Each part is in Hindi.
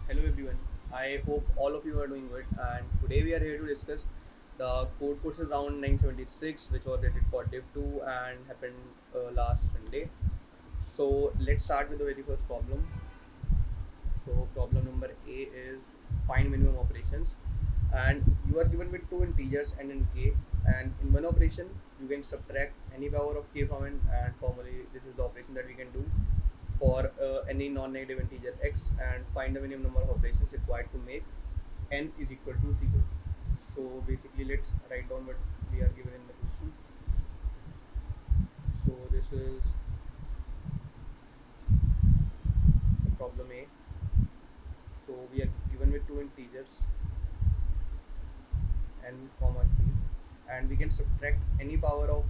Hello everyone. I hope all of you are doing good. And today we are here to discuss the Code Forces round 976, which was rated for Div 2 and happened last Sunday. So let's start with the very first problem. So problem number A is find minimum operations, and you are given with two integers n and k, and in one operation you can subtract any power of k from n, and formally this is the operation that we can do for any non-negative integer x, and find the minimum number of operations required to make n is equal to 0. So basically let's write down what we are given in the question. So this is problem A. So we are given with two integers n comma k, and we can subtract any power of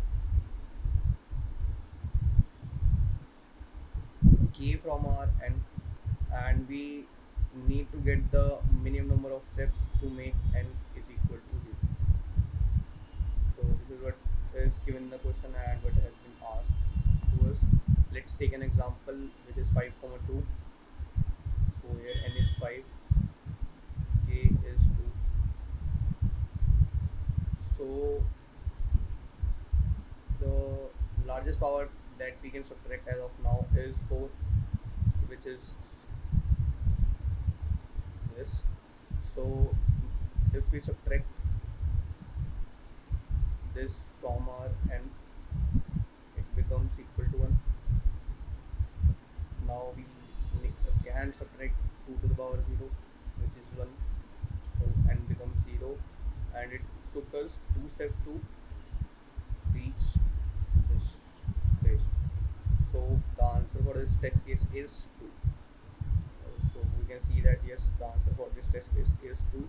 k from our n, and we need to get the minimum number of steps to make n is equal to 0. So this is what is given in the question and what has been asked to us. Let's take an example which is 5 comma 2. So here n is 5, k is 2. So the largest power that we can subtract as of now is 4, so which is this. So if we subtract this from our n, it becomes equal to 1. Now we can subtract 2 to the power 0, which is 1. So n becomes 0, and it took us 2 steps to reach this place. So the answer for this test case is 2. So we can see that yes, the answer for this test case is 2.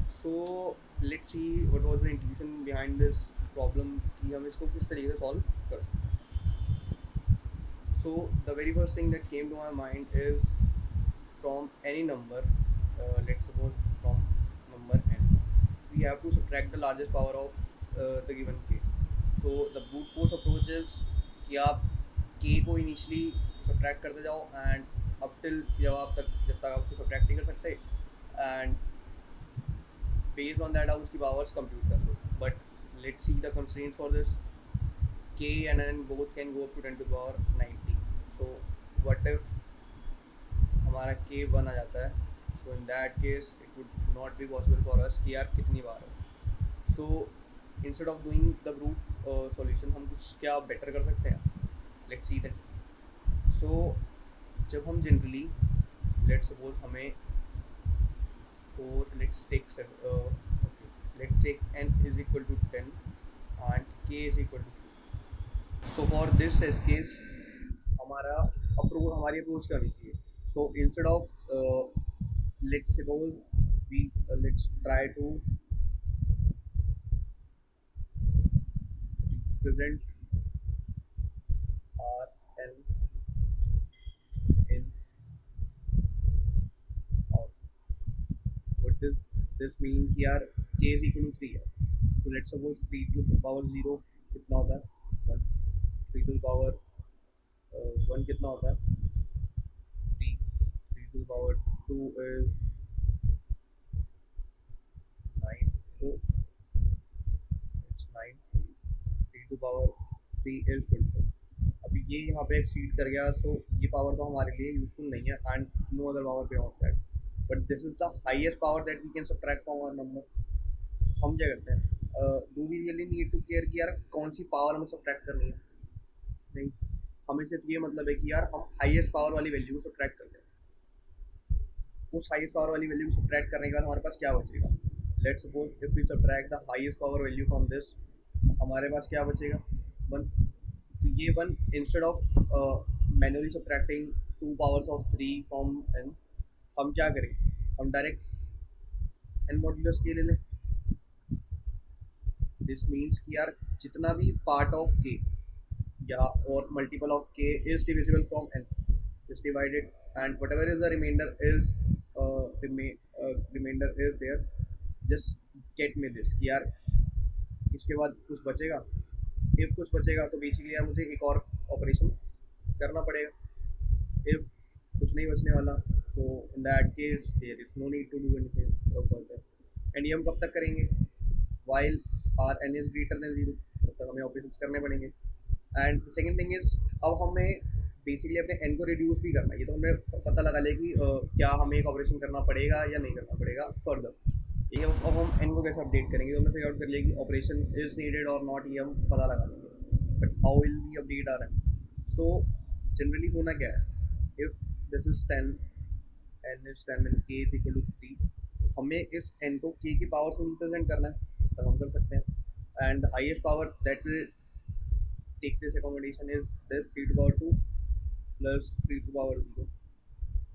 So let's see what was the intuition behind this problem कि हम इसको किस तरीके से solve कर सकते हैं. So the very first thing that came to my mind is from any number, let's suppose from number n, we have to subtract the largest power of the given k. So the brute force approach is कि आप k को initially subtract करते जाओ, and up till जब तक आप उसको subtract नहीं कर सकते, and based on that आप उसकी powers compute कर दो. But let's see the constraints for this. K and n both can go up to 10 to the power 90. So what if हमारा k 1 आ जाता है? So in that case it would not be possible for us कि यार कितनी बार है. So instead of doing the brute solution, हम कुछ क्या better कर सकते हैं? Let's see that. So जब हम generally let's suppose हमें for okay, let's take n is equal to 10 and k is equal to 3. So for this test case हमारी अप्रोच क्या होनी चाहिए? So instead of let's suppose let's try to present our n in out. What does this mean कि यार k is equal to 3 है. So let's suppose 3 to the power 0 कितना होता है? 1. 3 to the power 1 कितना होता है? 3. 3 to the power 2 is 9. So it's 9. 3 to the power 3 is 24. अभी ये यहाँ पे एक्सीड कर गया, सो ये पावर तो हमारे लिए यूजफुल नहीं है, and no other power beyond that. But this is the highest power that we can subtract from our number. हम क्या करते हैं? Do we really need to care कि यार कौन सी पावर हमें सब्ट्रैक्ट करनी है? नहीं. हमें सिर्फ ये मतलब है कि यार हम हाईएस्ट पावर वाली वैल्यू को सब्ट्रैक्ट करते हैं. उस हाईएस्ट पावर वाली वैल्यू को सब्ट्रैक्ट करने के बाद हमारे पास क्या बचेगा? Let's suppose if we subtract the highest power value from this, हमारे पास क्या बचेगा? 1. तो ये 1 instead of manually subtracting 2 powers of 3 from n, हम क्या करें? हम डायरेक्ट n मॉड्यूलस के ले लें. दिस मीन्स कि यार जितना भी पार्ट ऑफ k या और multiple of k is divisible from n is divided, and whatever is the remainder is there, just get me this कि यार इसके बाद कुछ बचेगा. इफ कुछ बचेगा तो बेसिकली यार मुझे एक और ऑपरेशन करना पड़ेगा. इफ कुछ नहीं बचने वाला, So in that case there is no need to do anything further. And ये हम कब तक करेंगे? While our n is greater than 0 तब तक हमें ऑपरेशंस करने पड़ेंगे. एंड सेकेंड थिंग इज, अब हमें बेसिकली अपने एन को रिड्यूस भी करना है. ये तो हमें पता लगा लिया कि क्या हमें एक ऑपरेशन करना पड़ेगा या नहीं करना पड़ेगा फर्दर. ये अब हम एन को कैसे अपडेट करेंगे, तो हमने फिगर आउट कर लिया कि ऑपरेशन इज नीडेड और नॉट, ये हम पता लगा लेंगे. But how will we update R N? So generally होना क्या है, if this is 10, N is 10 and K is equal to 3, हमें इस एन को के की पावर से रिप्रेजेंट करना है, तब हम कर सकते हैं. And the highest power that will take this accommodation is this 3 to power 2 plus 3 to power 0.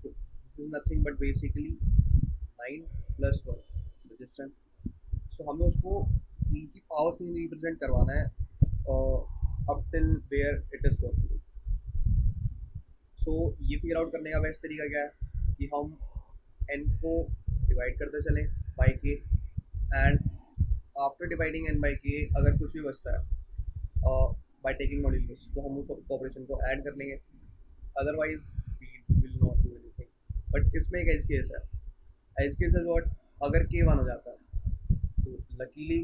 So this is nothing but basically 9 plus 1 which is 10. So हमें उसको 3 की पावर से रिप्रेजेंट करवाना है up till where it is possible. So ये फिगर आउट करने का बेस्ट तरीका क्या है कि हम n को डिवाइड करते चलें by k, and after dividing n by k अगर कुछ भी बचता है by taking मॉड्यूलस, तो हम उस ऑपरेशन को ऐड कर लेंगे. Otherwise we will not do anything. But इसमें एक एज केस है. एज केस इज व्हाट, अगर के वन हो जाता है तो लकीली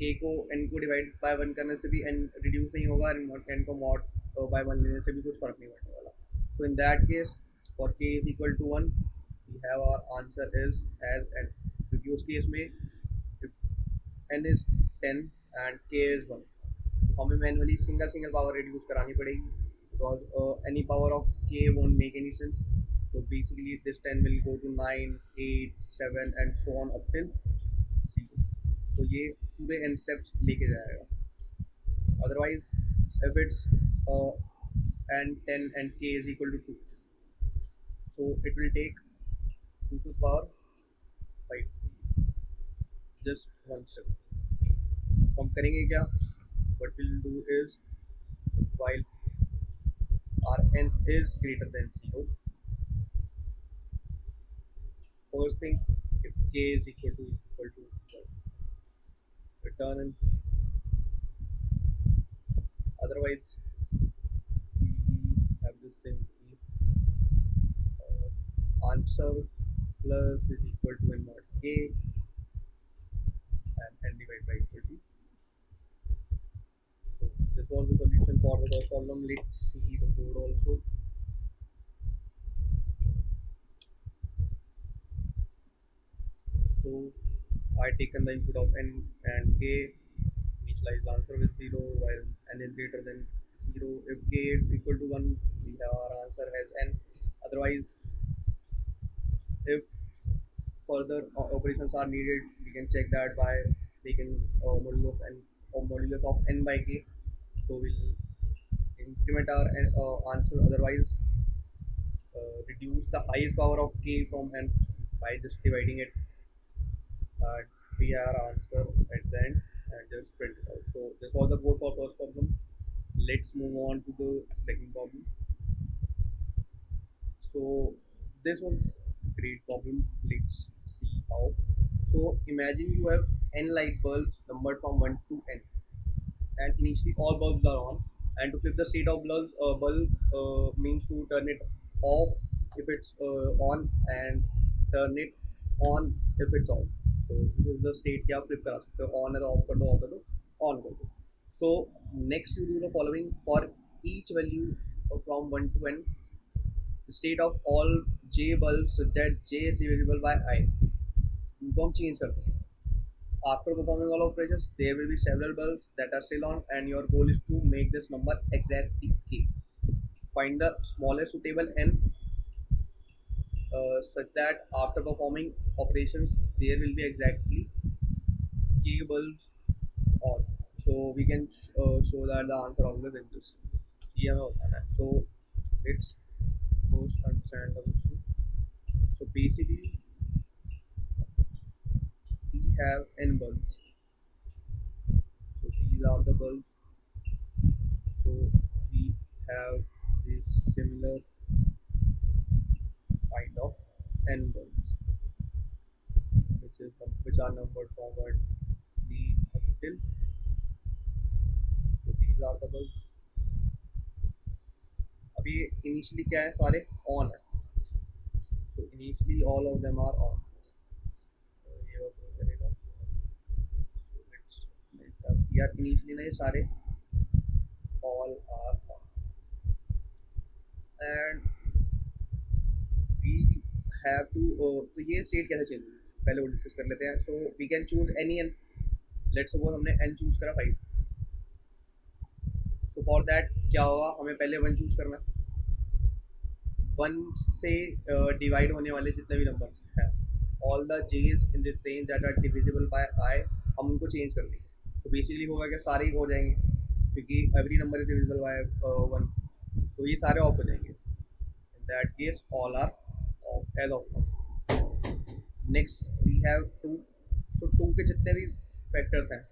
के को एन को डिवाइड बाय वन करने से भी एन रिड्यूस नहीं होगा, एन को मॉड बाय वन लेने से भी कुछ फर्क नहीं पड़ने वाला. So in that case for K is equal to one we have our answer is as N, क्योंकि उस केस में if N is 10 and K is 1, तो हमें manually single single power reduce करानी पड़ेगी, because any power of k won't make any sense. So basically this 10 will go to 9, 8, 7 and so on up till 0. So ये पूरे n steps लेके जाएगा. Otherwise if it's n 10 and k is equal to 2, so it will take 2 to the power 5, just one step. So हम करेंगे क्या, what we'll do is, while our n is greater than 0, first thing, if k is equal to 1, return n. Otherwise we have this thing, answer plus is equal to n mod k and n divided by equal to. So this was the solution for the first problem. Let's see the code also. So I taken the input of n and k, initialize the answer with 0 while n is greater than 0. If k is equal to 1, we have our answer as n. Otherwise, if further operations are needed, we can check that by taking modulus of n by k. So we'll increment our answer. Otherwise, reduce the highest power of k from n by just dividing it. We have our answer at the end and just print it out. So this was the code for first problem. Let's move on to the second problem. So this was a great problem. Let's see how. So imagine you have n light bulbs numbered from 1 to n, and initially all bulbs are on. And to flip the state of bulb means to turn it off if it's on and turn it on if it's off. So this is the state क्या flip करा सकते हो, on है तो off कर दो, off है तो on कर दो. So next you do the following for each value from 1 to n. The state of all j bulbs such that j is divisible by I, उनको हम चेंज करते हैं. After performing all operations, there will be several bulbs that are still on, and your goal is to make this number exactly k. Find the smallest suitable n such that after performing operations, there will be exactly k bulbs on. So we can show that the answer always exists. See हमें बताना है. So let's first understand the question. So basically, we have n bulbs. So these are the bulbs. So we have this similar kind of n bulbs, which are numbered from 1 3 up till. So these are the bulbs. अभी initially क्या है, सारे on है. So तो initially all of them are on, ये वर्क नहीं करेगा। सो लेट्स यार इनिशियली ना ये सारे all are on and we have to, तो ये स्टेट कैसे चेंज होगी पहले वो डिस्कस कर लेते हैं। So we can choose any N, let's suppose हमने एन चूज करा 5। सो फॉर दैट क्या होगा, हमें पहले 1 चूज करना है। 1 से डिवाइड होने वाले जितने भी नंबर्स हैं, all the J's in this range that are divisible by I, हम उनको चेंज कर देंगे। तो बेसिकली होगा क्या, सारे ही हो जाएंगे क्योंकि every number is divisible by 1, so ये सारे ऑफ हो जाएंगे। In that case all are off as of now. Next we have 2, so 2 के जितने भी फैक्टर्स हैं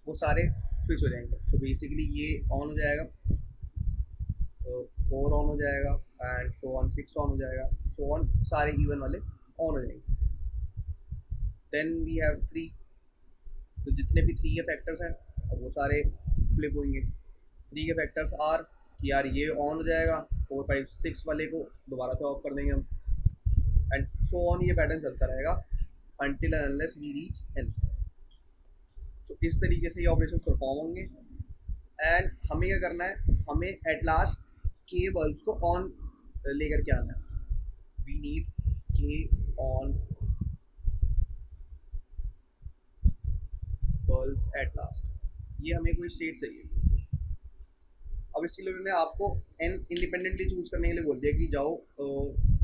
वो सारे स्विच हो जाएंगे। सो बेसिकली ये ऑन हो जाएगा, 4 ऑन हो जाएगा एंड सो ऑन 6 ऑन हो जाएगा, सो ऑन सारे इवन वाले ऑन हो जाएंगे। देन वी हैव 3, तो जितने भी 3 के फैक्टर्स हैं अब वो सारे फ्लिप होंगे। 3 के फैक्टर्स आर कि यार ये ऑन हो जाएगा, 4 5 6 वाले को दोबारा से ऑफ कर देंगे हम, एंड सो ऑन, ये पैटर्न चलता रहेगा until and unless we reach n। सो इस तरीके से ये ऑपरेशन परफॉर्म होंगे एंड हमें क्या करना है, हमें एट लास्ट के बल्ब्स को ऑन लेकर के आना है। वी नीड के ऑन बल्ब्स एट लास्ट, ये हमें कोई स्टेट चाहिए। अब इसके लिए उन्होंने आपको एन इंडिपेंडेंटली चूज करने के लिए बोल दिया कि जाओ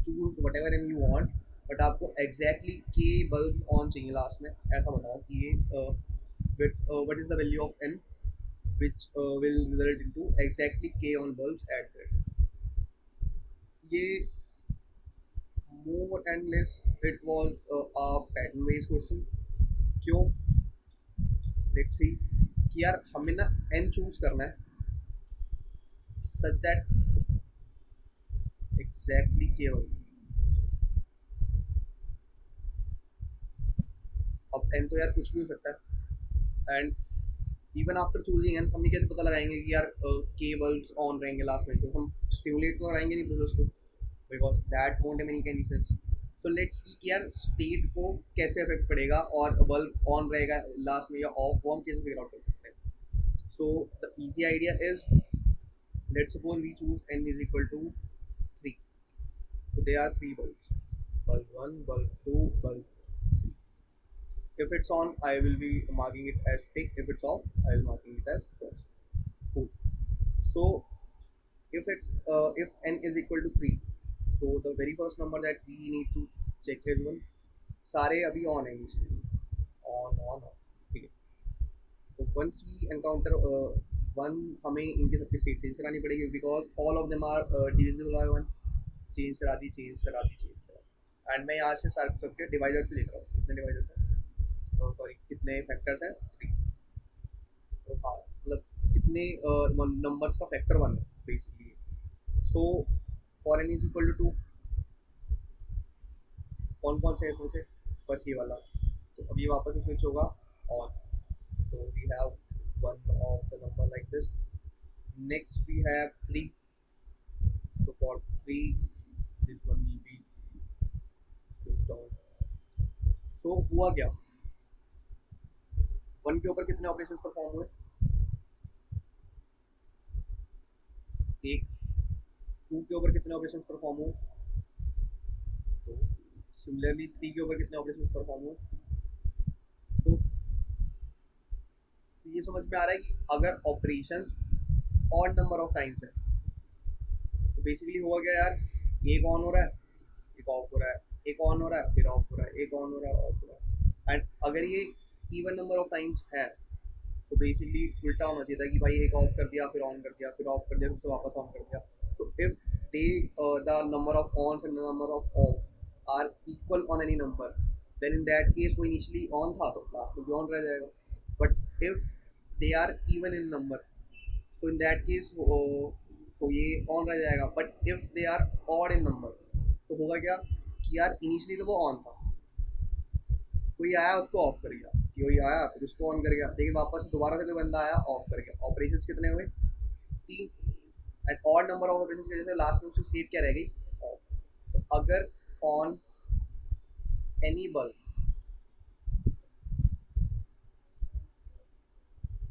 choose whatever N you want, but आपको एग्जैक्टली के बल्ब ऑन चाहिए लास्ट में। ऐसा बताओ कि ये what is the value of N which will result into exactly k on bulbs at grid। ये more and less it was a pattern based question। क्यों, let's see कि यार हमें ना n चूज करना है such that exactly k bulb। अब n तो यार कुछ भी हो सकता है and even after choosing N हम ये कैसे पता लगाएंगे कि यार के बल्ब्स ऑन रहेंगे लास्ट में, तो हम सिमुलेट तो कराएंगे नहीं प्रोसेस को, because that won't make any sense. So let's see कि यार स्टेट को कैसे इफेक्ट पड़ेगा और बल्ब ऑन रहेगा लास्ट में या ऑफ, वो हम कैसे फिगर आउट कर सकते हैं। So the easy idea is, let's suppose we choose n is equal to 3, so there are 3 bulbs, bulb 1, bulb 2, bulb 3। If it's on, I will be marking it as tick. If it's off, I will marking it as cross. Cool. So if n is equal to 3, so the very first number that we need to check is 1। सारे अभी on है इसलिए on on on, ठीक है। तो once we encounter 1, हमें इनके सबके स्टेट चेंज करानी पड़ेगी because all of them are divisible by 1। Change करा दी, चेंज करा दी, चेंज करा। एंड मैं यहाँ से सारे सबके डिवाइडर्स भी लिख रहा हूँ, कितने डिवाइडर्स हैं, सॉरी कितने फैक्टर्स हैं, 3। तो हाँ मतलब कितने नंबर्स का फैक्टर 1 है basically. So for n is equal to 2, कौन कौन से है इसमें से, बस ये वाला। तो अब ये वापस स्विच होगा on. So we have one of the number like this. Next we have 3, so for 3 this one will be switched on. So हुआ क्या, 1 के ऊपर कितने ऑपरेशंस परफॉर्म हुए, 1। 2 के ऊपर कितने ऑपरेशंस परफॉर्म हुए, तो सिमिलरली 3 के ऊपर कितने ऑपरेशंस परफॉर्म हुए, तो ये समझ में आ रहा है कि अगर operations odd number of times है तो बेसिकली हुआ क्या यार, एक ऑन हो रहा है, एक ऑफ हो रहा है, एक ऑन हो रहा है, फिर ऑफ हो रहा है, एक ऑन हो रहा है, ऑफ हो रहा है। एंड अगर ये इवन नंबर ऑफ टाइम्स है सो बेसिकली उल्टा होना चाहिए था कि भाई एक ऑफ कर दिया, फिर ऑन कर दिया, फिर ऑफ कर दिया, फिर वापस ऑन कर दिया। So if they the number of on and the number of off are equal on any number, then in that case वो इनिशियली ऑन था तो लास्ट में भी ऑन रह जाएगा। But if they are even in number, so in that case तो ये ऑन रह जाएगा। But if they are odd in number तो होगा क्या कि यार इनिशियली तो वो ऑन था, कोई आया उसको ऑफ कर गया, कोई आया फिर उसको ऑन कर गया, लेकिन वापस से दोबारा से कोई बंदा आया ऑफ कर गया। ऑपरेशंस कितने हुए, 3। And odd number of operations की वजह से लास्ट में उसकी स्टेट क्या रह गई, ऑफ। तो अगर ऑन एनी बल्ब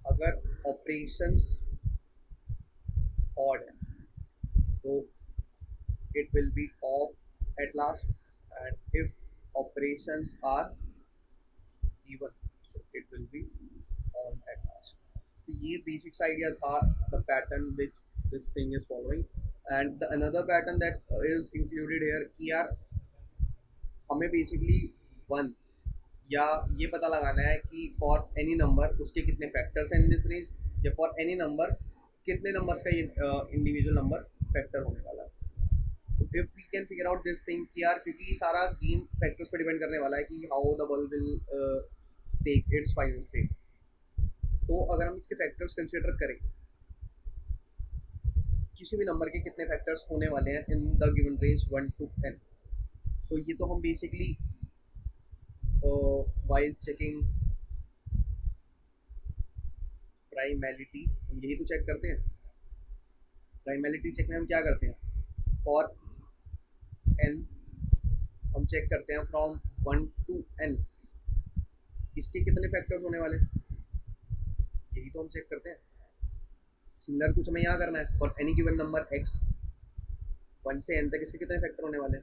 अगर ऑपरेशंस ऑड है तो it will be off at last, and if operations are even, so it will be on at last. तो ये बेसिक्स आइडिया था the pattern which this thing is following. And the another pattern that is included here कि यार हमें बेसिकली वन या ये पता लगाना है कि फॉर एनी नंबर उसके कितने फैक्टर्स हैं इन दिस रेंज, या फॉर एनी नंबर कितने नंबर्स का ये इंडिविजुअल नंबर फैक्टर होने वाला है. So if we can figure out this thing कि यार क्योंकि सारा गेम फैक्टर्स पे डिपेंड करने वाला है कि how the bulb will take its final fate. तो अगर हम इसके फैक्टर्स कंसिडर करें, किसी भी नंबर के कितने फैक्टर्स होने वाले हैं in the given range 1 to n. सो ये तो हम बेसिकली वाइल चेकिंग प्राइमैलिटी हम यही तो चेक करते हैं. प्राइमैलिटी चेक में हम क्या करते हैं, फॉर n हम चेक करते हैं फ्रॉम 1 to n इसके कितने फैक्टर्स होने वाले, यही तो हम चेक करते हैं. सिमिलर कुछ हमें यहाँ करना है for any given number x 1 से n तक इसके कितने फैक्टर होने वाले.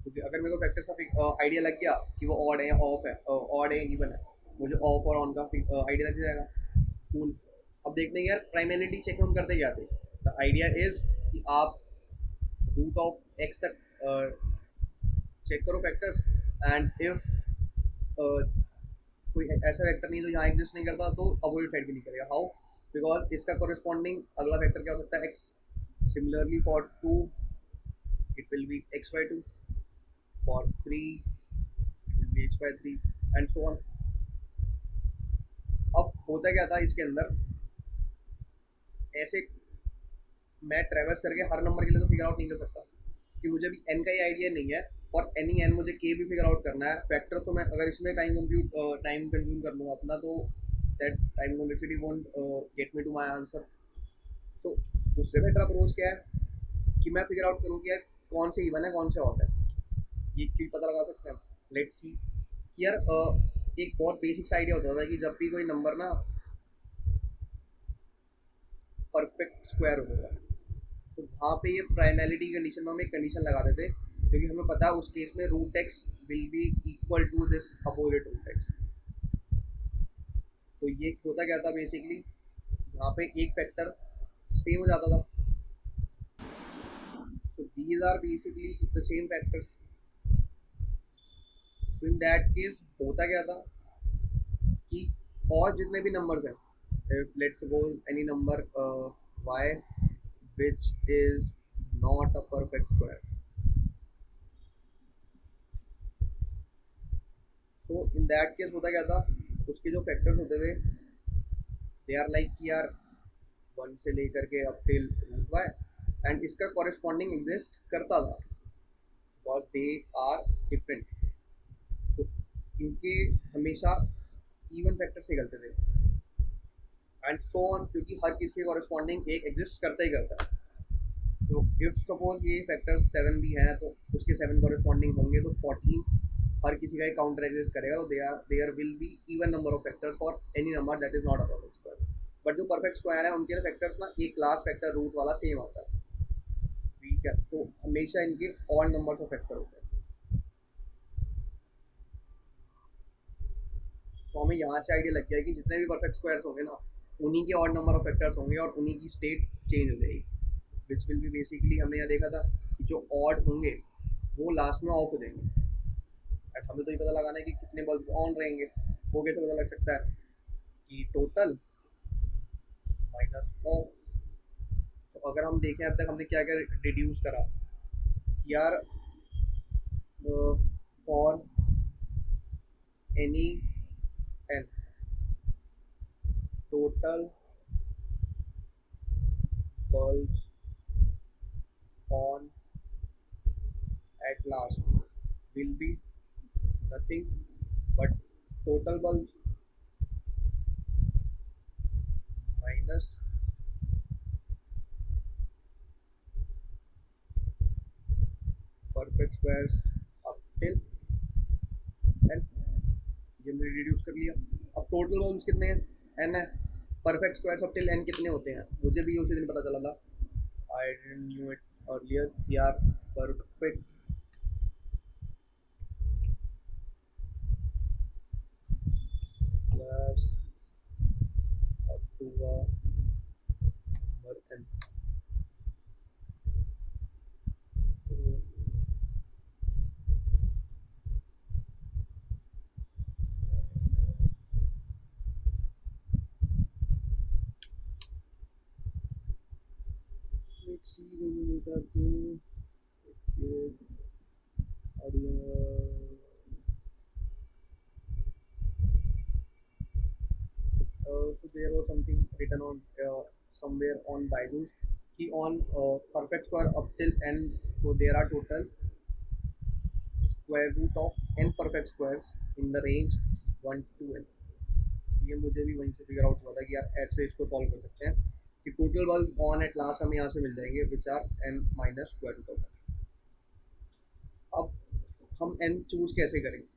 क्योंकि अगर मेरे को फैक्टर्स का आइडिया लग गया कि वो ऑड है ऑफ है, ऑड है इवन है, मुझे ऑफ और ऑन का आइडिया लग जाएगा. कूल. अब देखते हैं यार प्राइमैरिटी चेक में हम करते क्या थे. द आइडिया इज कि आप रूट ऑफ एक्स तक चेक करो फैक्टर्स, एंड इफ कोई ऐसा फैक्टर नहीं जो यहाँ एग्जिस्ट नहीं करता तो अपोजिट साइड भी नहीं करेगा. हाउ, बिकॉज इसका कोरिस्पॉन्डिंग अगला फैक्टर क्या हो सकता है, x. Similarly for 2 it will be x/2, for 3 it will be x/3 and so on. अब होता क्या था इसके अंदर, ऐसे मैं ट्रेवर्स करके हर नंबर के लिए तो फिगर आउट नहीं कर सकता कि मुझे भी n का ही आइडिया नहीं है, और एनी n मुझे k भी फिगर आउट करना है. फैक्टर तो मैं अगर इसमें टाइम कंज्यूम कर लूँगा अपना, तो that time complexity won't get me to my answer. So उससे बेटर अप्रोच क्या है कि मैं फिगर आउट करूँ कि यार कौन से इवन है कौन से ऑड है. ये क्यों पता लगा सकते हैं, लेट्स सी कि यार एक बहुत बेसिक्स आइडिया होता था कि जब भी कोई नंबर ना परफेक्ट स्क्वायर होता था तो वहाँ पे ये प्राइमैरिटी कंडीशन में हम एक कंडीशन लगा देते, क्योंकि हमें पता है उस केस में root X will be equal to this opposite root X. तो ये होता क्या था बेसिकली, यहाँ पे एक फैक्टर सेम हो जाता था. So these are basically the same factors. So in that case होता क्या था कि और जितने भी नंबर्स हैं, if let's suppose any number y which is not a perfect square, so in that case होता क्या था, उसके जो फैक्टर्स होते थे दे आर लाइक कि यार 1 से लेकर K up till root y, and इसका कॉरेस्पॉन्डिंग एग्जिस्ट करता था because they are different. So इनके हमेशा इवन फैक्टर से निकलते थे एंड सो ऑन, क्योंकि हर किसी के कॉरेस्पॉन्डिंग एक एग्जिस्ट करता ही करता है. तो इफ सपोज ये फैक्टर्स 7 भी हैं तो उसके 7 कॉरेस्पॉन्डिंग होंगे, तो 14 हर किसी का एक काउंटर एग्जिस्ट करेगा. तो there will be even number of factors for any number that is not a perfect square. But जो परफेक्ट स्क्वायर है उनके फैक्टर्स ना एक लास्ट फैक्टर रूट वाला सेम आता है. ठीक है, तो हमेशा इनके ऑड नंबर ऑफ फैक्टर होते हैं. सो हमें यहाँ से आइडिया लग गया कि जितने भी परफेक्ट स्क्वायर्स होंगे ना उन्हीं के ऑड नंबर ऑफ फैक्टर्स होंगे और उन्हीं की स्टेट चेंज हो जाएगी. विच विल बी बेसिकली हमने यहाँ देखा था कि जो ऑड होंगे वो लास्ट में ऑफ हो जाएंगे. बट हमें तो ये पता लगाना है कि कितने बल्ब ऑन रहेंगे. वो कैसे पता लग सकता है कि टोटल माइनस ऑफ. सो अगर हम देखें अब तक हमने क्या क्या रिड्यूस करा कि यार for any N total bulbs on at last will be nothing but total bulbs minus perfect squares up till N, ये हमने रिड्यूस कर लिया। अब टोटल वॉल्यूम्स कितने हैं, एन है। Perfect squares of till N कितने होते हैं, मुझे भी उसी दिन पता चला था, I didn't knew it earlier कि यार perfect squares up to the number N. Let's see मैंने मिलता तो audio. So there was something written on somewhere on Byju's कि on perfect square up till n, so there are total square root of n perfect squares in the range 1 to n। ये मुझे भी वहीं से फिगर आउट हुआ था कि यार ऐसे इसको सॉल्व कर सकते हैं कि total bulb on at last हमें यहाँ से मिल जाएंगे which are n minus square root of. अब हम n चूज कैसे करेंगे,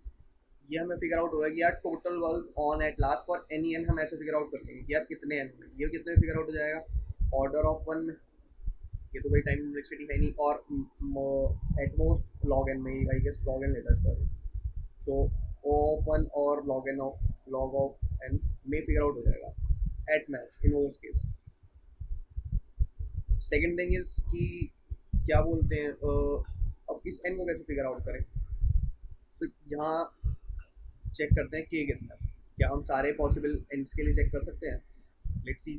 ये हमें फिगर आउट होगा कि यार total work on at last for any N, हम ऐसे फिगर आउट कर लेंगे कि यार कितने एन में, ये कितने फिगर आउट हो जाएगा ऑर्डर ऑफ वन में, ये तो कोई टाइम कॉम्प्लेक्सिटी है नहीं, और एट मोस्ट लॉग एन में ही आई गेस लॉग एन लेता है square, so O of one और लॉग ऑफ एन में फिगर आउट हो जाएगा at max in worst case. Second thing is कि क्या बोलते हैं अब इस एन को कैसे फिगर आउट करें, सो यहाँ चेक करते हैं के कितना है, क्या हम सारे पॉसिबल एंड्स के लिए चेक कर सकते हैं, लेट्स सी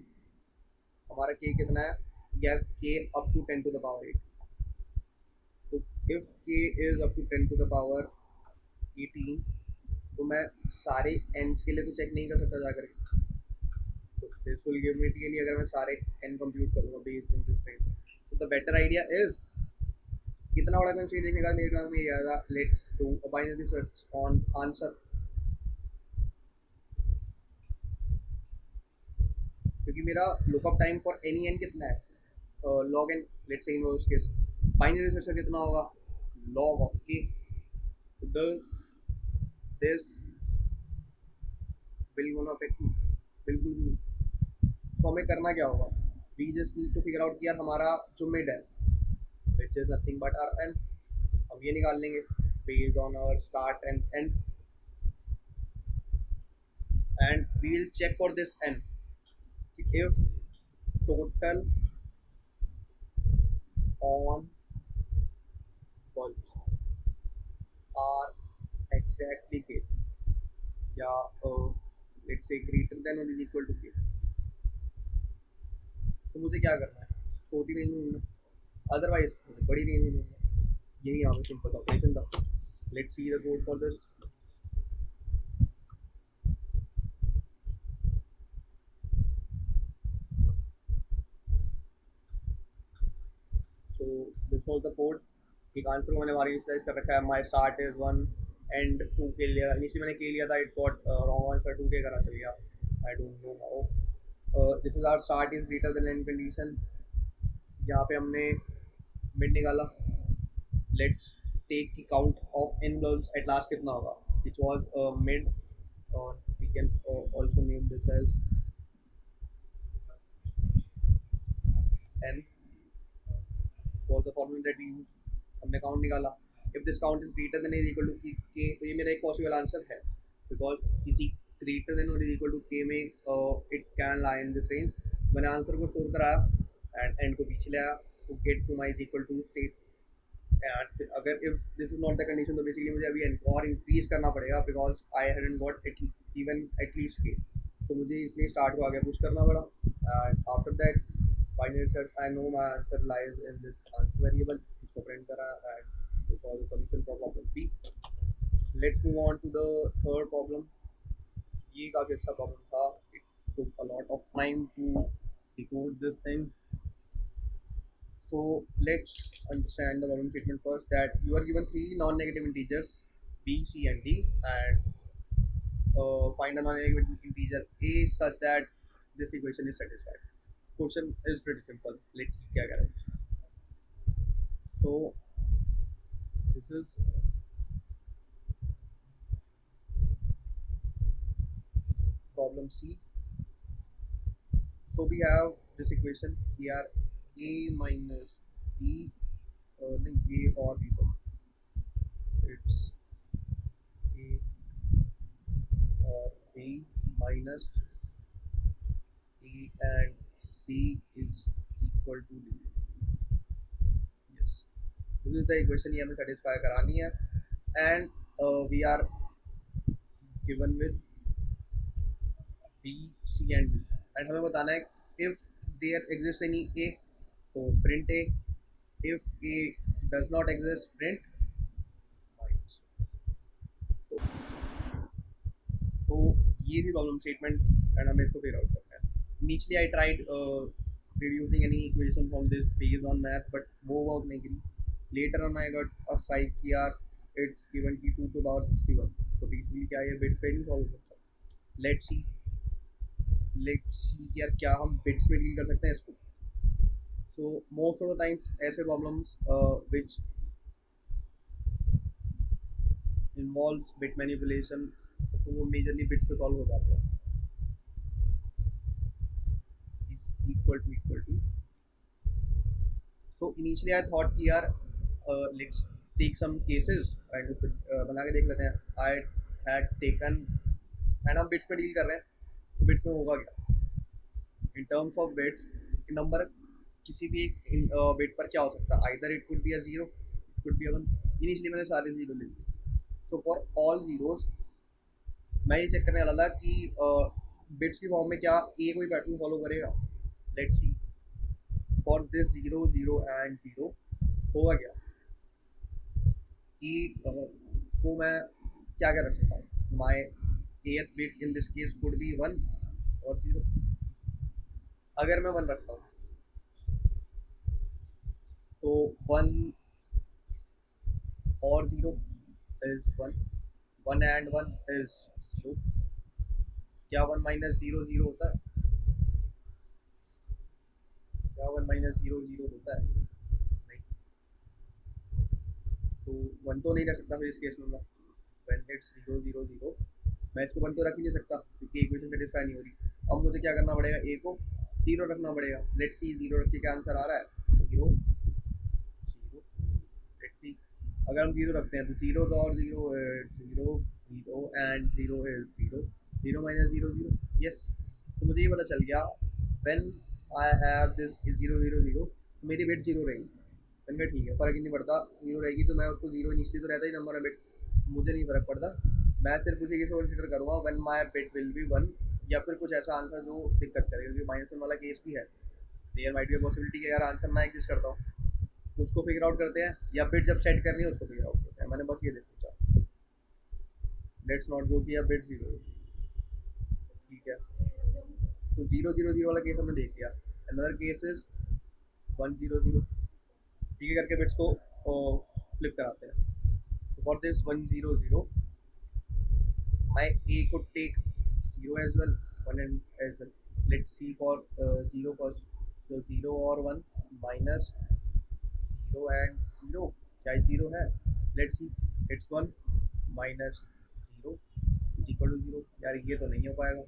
हमारा के कितना है, या K up to 10 to the power 8, तो if K is up to 10 to the power 18, तो मैं सारे एंड्स के लिए तो चेक नहीं कर सकता जाकर, तो दिस विल गिव मी के लिए अगर मैं सारे एन कंप्यूट करूंगा based in this range, so the better idea is कितना बड़ा कंस्ट्रेंट देखने का मेरे दिमाग में ये आया था, let's do a binary search on answer, क्योंकि मेरा lookup time for any N कितना है लॉग एन, लेट्स से इन उस केस बाइनरी सर्च कितना होगा log of K, the this will gonna affect me, बिल्कुल भी नहीं। सो हमें करना क्या होगा, we just need to figure out कि यार हमारा जो मिड है which is nothing but R N, हम ये निकाल लेंगे based on our start and end, and we will check for this N if total on bulbs are exactly k, या let's say greater than or is equal to k, तो मुझे क्या करना है, छोटी रेंज में ढूंढना, अदरवाइज मुझे बड़ी रेंज में ढूंढना, यही यहाँ पे सिंपल ऑपरेशन था। Let's see the code for this, so this was the code. एक आंसर को मैंने हमारी इनिशियलाइज कर रखा है, माय स्टार्ट इज 1 एंड 2 के लिया, इनिशियली मैंने के लिया था, इट गॉट रॉन्ग आंसर 2 के करा चल गया, I don't know how. This is our start is greater than N condition, यहाँ पे हमने मिड निकाला, let's take the count of N bulbs at last कितना होगा, विच वाज मिड, और we can also name this as N, for the formula that we use, हमने काउंट निकाला, if this count is greater than is equal to K, तो ये मेरा एक पॉसिबल आंसर है, बिकॉज इसी ग्रेटर देन और इज इक्वल टू के में it can lie in this range. मैंने आंसर को स्टोर कराया एंड एंड को पीछे लाया to get to my is equal to state, and अगर if this is not the condition, तो बेसिकली मुझे अभी और इंक्रीज करना पड़ेगा, because I hadn't got even at least K, तो मुझे इसलिए स्टार्ट को आगे पुश करना पड़ा, and after that binary search I know my answer lies in this answer variable, इसको प्रिंट करा and for the solution for problem B. Let's move on to the third problem. ये काफ़ी अच्छा प्रॉब्लम था, it took a lot of time to decode this thing. So let's understand the problem statement first, that you are given three non-negative integers b, c and d, and find a non-negative integer a such that this equation is satisfied. Question is pretty simple. Let's see क्या करें. So this is Problem C. So we have this equation here: a minus b, नहीं a और b, it's a or b minus a and c is equal to d. Yes, this is the equation ये हमें satisfy करानी है, and we are given with b, c and d, and हमें बताना है if there exists any a, तो print a, if a does not exist, print minus. So ये थी प्रॉब्लम स्टेटमेंट, एंड हमें इसको फिगर आउट करना है. Initially I tried reducing any equation from this based on math, but वो वर्क नहीं करी. Later on I got a strike कि यार it's given कि 2 to the power 61. So basically क्या ये बिट्स पे नहीं सॉल्व करता. Let's see, कि यार क्या हम बिट्स में डील कर सकते हैं इसको. So most of the times ऐसे problems which involves bit manipulation, तो वो मेजरली बिट्स पे सॉल्व हो जाते हैं. Is equal to. So initially I thought कि यार let's take some cases and उसको बना के देख लेते हैं. I had taken, and हम बिट्स पे डील कर रहे हैं, तो बिट्स में होगा क्या. In terms of bits, number किसी भी एक बिट पर क्या हो सकता है, either it could be a zero, it could be a one. Initially मैंने सारे जीरो ले लिए. So for all zeros मैं ये चेक करने वाला था कि बिट्स की फॉर्म में क्या ए कोई पैटर्न फॉलो करेगा. Let's see for this 0 0 and 0 होगा क्या. ई को मैं क्या क्या रख सकता हूँ. माई एथ bit in this case could be 1 और 0. अगर मैं 1 रखता हूँ तो 1 और 0 इज 1, 1 एंड 1 इज 0. क्या 1 माइनस 0 0 होता है. क्या 1 माइनस 0 0 होता है. नहीं. तो 1 तो नहीं रख सकता फिर इस केस में. व्हेन इट्स 0 0 0 मैं इसको 1 तो रख ही नहीं सकता क्योंकि इक्वेशन सेटिस्फाई नहीं हो रही. अब मुझे क्या करना पड़ेगा, ए को 0 रखना पड़ेगा. लेट्स सी 0 रख के क्या आंसर आ रहा है. 0 0. लेट्स सी अगर हम 0 रखते हैं तो 0 तो और 0 0 0 एंड 0 इज 0. 0 माइनस 0 0. यस, तो मुझे ये पता चल गया व्हेन आई हैव दिस 0 0 0 मेरी बिट 0 रहेगी. मैंने कहा ठीक है, फर्क ही नहीं पड़ता, 0 रहेगी तो मैं उसको 0 इनिशियली तो रहता ही नंबर है बिट, मुझे नहीं फर्क पड़ता. मैं सिर्फ उसी के कंसीडर करूँगा when my bit will be 1, या फिर कुछ ऐसा आंसर जो दिक्कत करेगा, क्योंकि माइनस वन वाला केस भी है. देयर माइट बी पॉसिबिलिटी कि यार आंसर ना एग्जिस्ट करता हूँ, उसको फिगर आउट करते हैं, या बिट जब सेट करनी है उसको फिगर आउट करते हैं. मैंने बस ये देख पूछा. लेट्स नॉट गो किया बिट 0. ठीक है, तो 0 0 0 वाला केस हमने देख लिया. Another case is 1 0 0. ठीक है, करके बिट्स को फ्लिप कराते हैं. So for this 1 0 0, my a could take 0 as well, 1 and as well. Let's see for 0 first. So 0 or 1 minus 0 and 0. क्या 0 है. Let's see, it's 1 minus 0 is equal to 0. यार ये तो नहीं हो पाएगा.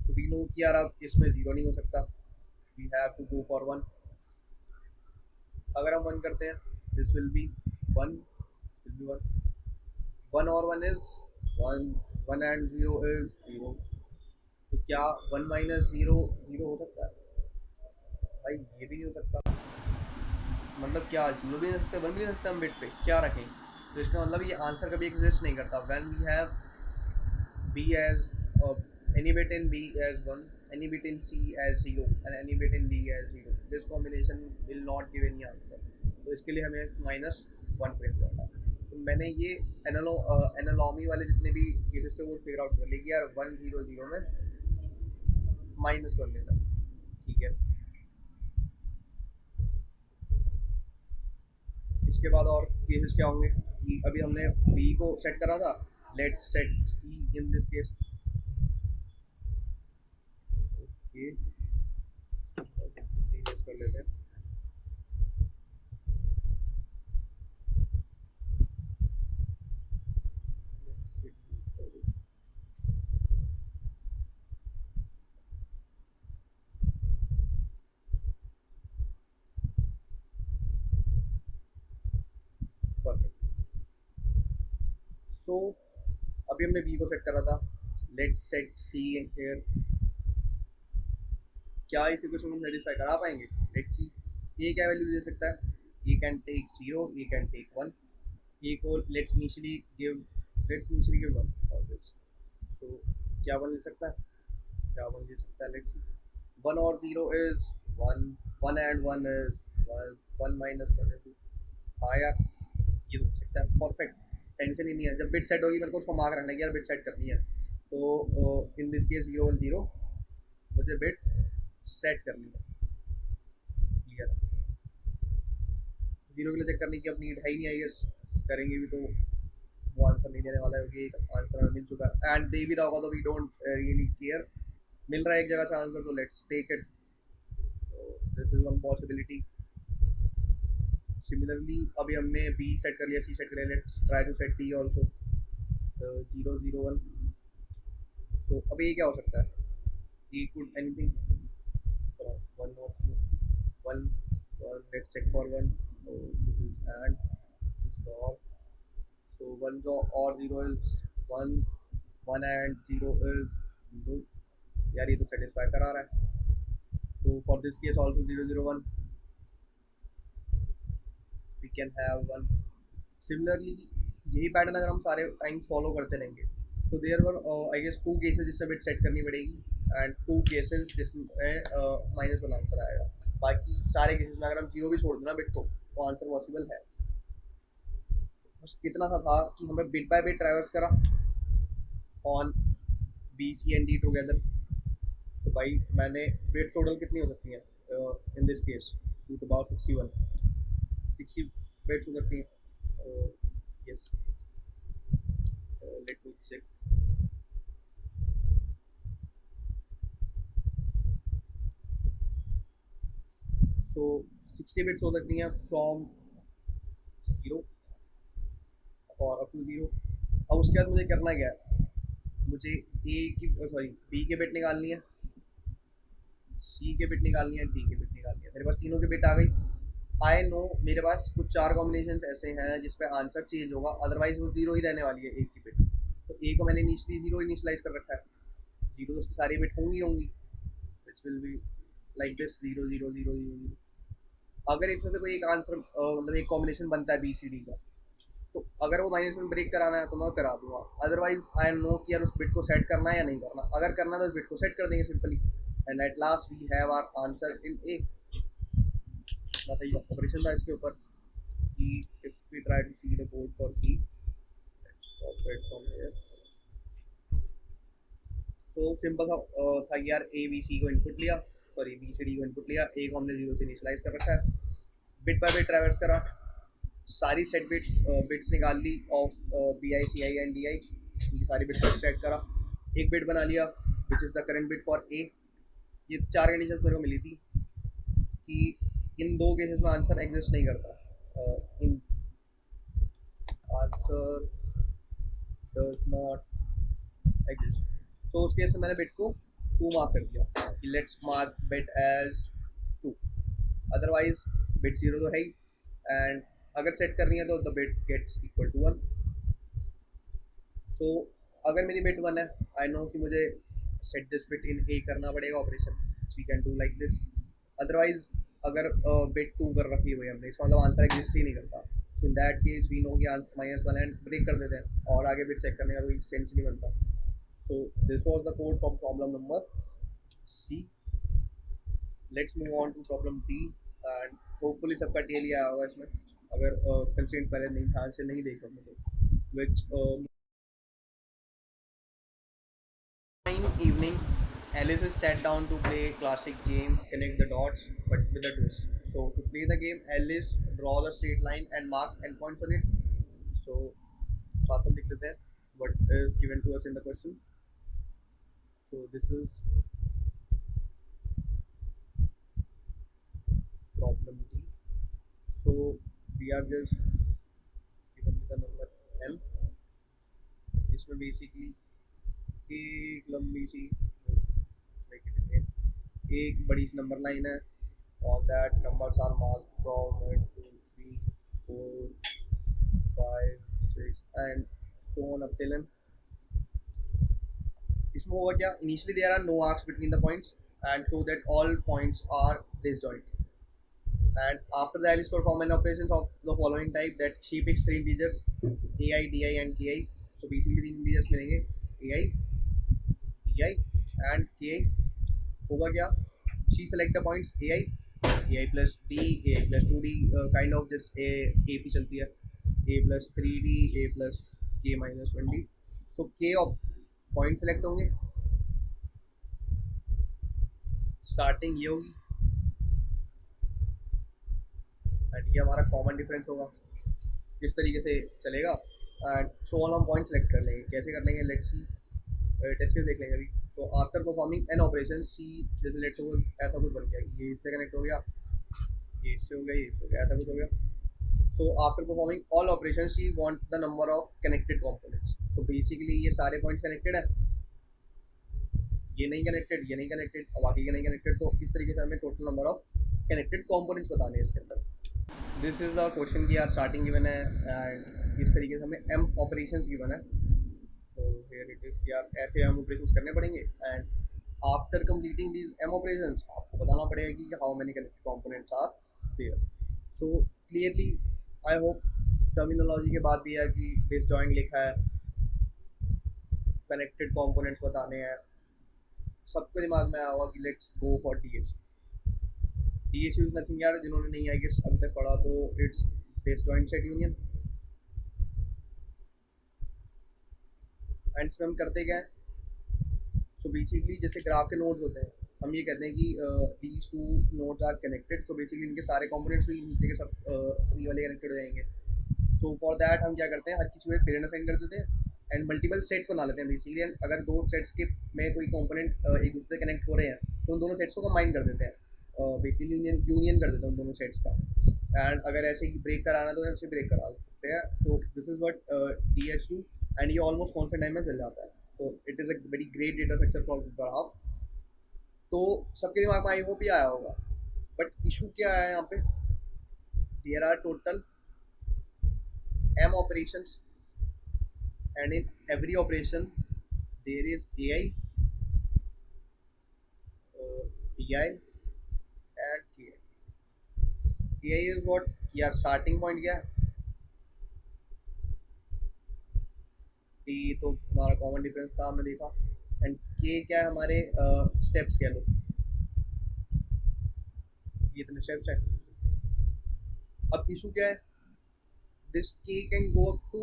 So we know कि यार अब इसमें 0 नहीं हो सकता. We have to go for 1. अगर हम 1 करते हैं this will be 1, will be 1. 1 और 1 is 1, 1 and 0 is 0. तो क्या 1 माइनस 0 0 हो सकता है. भाई ये भी नहीं हो सकता. मतलब क्या 0 भी नहीं सकता, 1 भी नहीं सकता. हम बिट पे क्या रखें. तो इसका मतलब ये आंसर कभी एग्जिस्ट नहीं करता. When we have b as any bit in b as 1, any bit in c as 0 and any bit in d as 0, this combination will not give any answer. तो इसके लिए हमें माइनस 1 प्रिंट करना है. तो मैंने ये एनालॉमी वाले जितने भी केसेस थे वो फिगर आउट कर लिए कि यार 1 0 0 में माइनस 1 लेना. ठीक है, इसके बाद और केसेस क्या होंगे कि अभी हमने बी को सेट करा था. Let's set C in this case. Okay, कर लेते हैं. सो अभी हमने बी को सेट करा था, लेट्स सेट सी हियर। क्या इस इक्वेशन को सेटिस्फाई करा पाएंगे? Let's see. ये क्या वैल्यू दे सकता है? ये कैन टेक 0, ये कैन टेक 1। ये को let's initially give 1 for this. So क्या 1 ले सकता है? क्या 1 ले सकता है? Let's see. 1 और 0 is 1, 1 and 1 is 1, 1 minus 1 is 2। हाँ यार, ये तो हो सकता है, परफेक्ट। टेंशन ही नहीं है, जब बिट सेट होगी मेरे को उसको मार्क रखना है कि यार बिट सेट करनी है। तो इन दिस केस 0 1 0 मुझे बिट सेट करनी है। क्लियर? जीरो के लिए चेक करने की अब नीड है ही नहीं, आई गेस। करेंगे भी तो वो आंसर नहीं देने वाला है, क्योंकि एक आंसर हमें मिल चुका है एंड दे भी रहा होगा, तो वी डोंट रियली केयर। मिल रहा है एक जगह से आंसर, तो let's take it. This is one possibility. Similarly अभी हमने बी सेट कर लिया, सी सेट कर लिया, let's try to set D also. 0 0 1। So अब ये क्या हो सकता है? ये could anything, 1 not 1 1, let's check for 1. So this is and this is or. So 1 or 0 is 1, 1 and 0 is 0. यार ये तो सेटिस्फाई करा रहा है। तो for this case also 0 0 1 we can have 1। Similarly यही पैटर्न अगर हम सारे टाइम फॉलो करते रहेंगे, so there were I guess 2 cases जिससे बिट सेट करनी पड़ेगी एंड 2 केसेस जिसमें -1 आंसर आएगा। बाकी सारे केसेस में अगर हम 0 भी छोड़ दें ना बिट को, तो आंसर पॉसिबल है। बस इतना सा था कि हमें बिट बाय बिट ट्रैवर्स करा on B C and D together. So भाई मैंने बिट टोटल कितनी हो सकती है in this case? 2 to the power 61, 60 bits हो सकती हैं। Yes, let me check. So 60 bits हो सकती हैं फ्रॉम 0 और अप टू 0। अब उसके बाद मुझे करना क्या है? मुझे ए की सॉरी बी के बिट निकालनी है, सी के बिट निकालनी है, डी के बिट निकालनी है। मेरे पास तीनों के बिट आ गई। आई नो मेरे पास कुछ 4 कॉम्बिनेशन ऐसे हैं जिसपे आंसर चेंज होगा, अदरवाइज वो 0 ही रहने वाली है ए की बिट। तो ए को मैंने इनिशियली 0 इनिशलाइज कर रखा है, 0 तो उसकी सारी बिट होंगी which will be like this 0 0 0 0 0। अगर इसमें से कोई एक आंसर मतलब एक कॉम्बिनेशन बनता है बी सी डी का, तो अगर वो माइनस में ब्रेक कराना है तो मैं करा दूंगा, अदरवाइज आई नो कि यार उस बिट को सेट करना है या नहीं करना। अगर करना है तो उस बिट को सेट कर देंगे simply and at last we have our answer in A. इतना सही ऑपरेशन था इसके ऊपर कि if we try to see the code for C, let's copy it from here. So simple था कि यार ए बी सी को इनपुट लिया, सॉरी बी सी डी को इनपुट लिया, ए को हमने 0 से इनिशियलाइज कर रखा है, बिट बाय बिट ट्रैवर्स करा, सारी सेट बिट्स निकाल ली of B I C I and D I, उनकी सारी बिट्स सेट करा, एक बिट बना लिया which is the current bit for A. ये 4 कंडीशंस मेरे को मिली थी कि इन 2 केसेस में आंसर एग्जिस्ट नहीं करता, in answer does not exist. So उस केस में मैंने बिट को 2 मार्क कर दिया कि let's mark bit as 2, otherwise bit 0 तो है ही एंड अगर सेट करनी है तो the bit gets equal to 1। So अगर मेरी बिट 1 है, आई नो कि मुझे set this bit in a करना पड़ेगा operation, we can do like this. Otherwise अगर बिट 2 कर रखी हुई हमने, इसका मतलब आंसर एग्जिस्ट ही नहीं करता। So in that case we know कि आंसर -1 एंड ब्रेक कर देते हैं और आगे बिट चेक करने का कोई सेंस नहीं बनता। So this was the code from problem number C. Let's move on to problem D and hopefully सबका टेल आया होगा इसमें, अगर कंसेंट पहले नहीं ध्यान से नहीं देखा मुझे। विच evening, Alice is sat down to play a classic game, Connect the Dots, but with a twist. So, to play the game, Alice draws a straight line and mark endpoints on it. So, थोड़ा सा लिख लेते हैं what is given to us in the question. So, this is problem D. So, we are just given with the number M. इसमें basically एक लंबी सी एक बड़ी सी नंबर लाइन है, all that numbers are marked from 1 2 3 4 5 6 and so on up till N. इसमें होगा क्या, initially there are no arcs between the points and show that all points are disjoint, and after the Alice perform an operations of the following type, that she picks three integers ai, di and ki. So basically तीन integers मिलेंगे ai, di and ki. होगा क्या, she select the points ai plus d, ai plus 2d, kind of just a p चलती है, a plus 3d, a plus k minus 1d. So k of point select होंगे, स्टार्टिंग ये होगी एंड ये हमारा कॉमन डिफरेंस होगा, इस तरीके से चलेगा। एंड सो ऑन हम पॉइंट सेलेक्ट कर लेंगे, कैसे कर लेंगे, लेट्स सी, टेस्ट केस देख लेंगे अभी। So after performing an operation C, जैसे लेट्स सपोज ऐसा कुछ बन गया कि ये इससे कनेक्ट हो गया, ये इससे हो गया, ये इससे हो गया, ऐसा कुछ हो गया। सो after performing all operation C want the number of connected components. So basically ये सारे पॉइंट्स कनेक्टेड है, ये नहीं कनेक्टेड, ये नहीं कनेक्टेड, और बाकी के नहीं कनेक्टेड, तो इस तरीके से हमें total number of connected components बताने हैं इसके अंदर। दिस इज द क्वेश्चन की यार स्टार्टिंग गिवन है एंड इस तरीके से हमें एम ऑपरेशंस गिवन है। तो हियर इट इज कि यार ऐसे एम ऑपरेशंस करने पड़ेंगे and after completing these M operations आपको बताना पड़ेगा कि how many connected components are there. So clearly I hope terminology के बाद भी है कि डिसजॉइंट लिखा है, कनेक्टेड कंपोनेंट्स बताने हैं, सबके दिमाग में आया होगा कि let's go for DSU. DSU is nothing यार, जिन्होंने नहीं आई गेस अभी तक पढ़ा तो it's disjoint set union. And इसमें हम करते क्या है, सो बेसिकली जैसे ग्राफ के नोड्स होते हैं, हम ये कहते हैं कि these two nodes are connected. So basically इनके सारे कंपोनेंट्स भी नीचे के सब ट्री वाले कनेक्टेड हो जाएंगे। सो फॉर दैट हम क्या करते हैं, हर किसी को एक पेरेंट असाइन कर देते हैं एंड मल्टीपल सेट्स बना लेते हैं बेसिकली। एंड अगर दो सेट्स के में कोई कंपोनेंट एक दूसरे से कनेक्ट हो रहे हैं तो उन दोनों सेट्स को कंबाइन कर देते हैं, बेसिकली यूनियन कर देते हैं उन दोनों सेट्स का। एंड अगर ऐसे ही ब्रेक कराना तो ऐसे ब्रेक करा सकते हैं। तो this is what DSU, and ये ऑलमोस्ट कॉन्स्टेंट टाइम में चल जाता है। So it is a very great data structure for graph. तो सबके दिमाग में आई होप ही आया होगा, बट इशू क्या है यहाँ पे, there are total m operations and in every operation there is ai, di and ki. ai is what, यार स्टार्टिंग पॉइंट क्या है, t तो हमारा कॉमन डिफरेंस था हमने देखा, एंड k क्या है, हमारे स्टेप्स कह लो, ये इतने स्टेप्स है। अब इशू क्या है, this k can go up to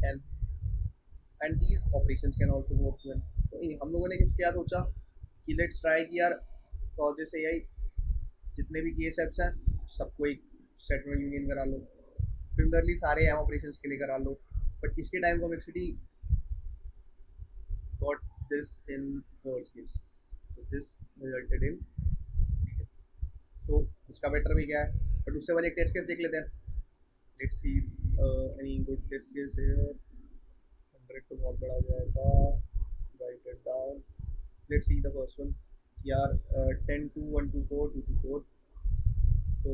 n and these operations can also go up to n। तो हम लोगों ने क्या सोचा कि लेट्स ट्राई कि यार फॉर दिस ai जितने भी के स्टेप्स हैं सबको एक सेट में यूनियन करा लो, सिमिलरली सारे एम ऑपरेशंस के लिए करा लो। बट इसके time complexity got this in worst case, तो दिस रिजल्टेड इन, सो इसका बेटर भी क्या है, बट उससे वाले एक टेस्ट केस देख लेते हैं। Let's see any good test case here, 100 तो बहुत बड़ा हो जाएगा, write it down. Let's see the first one यार, 10 2 1 2 4 2 2 4। सो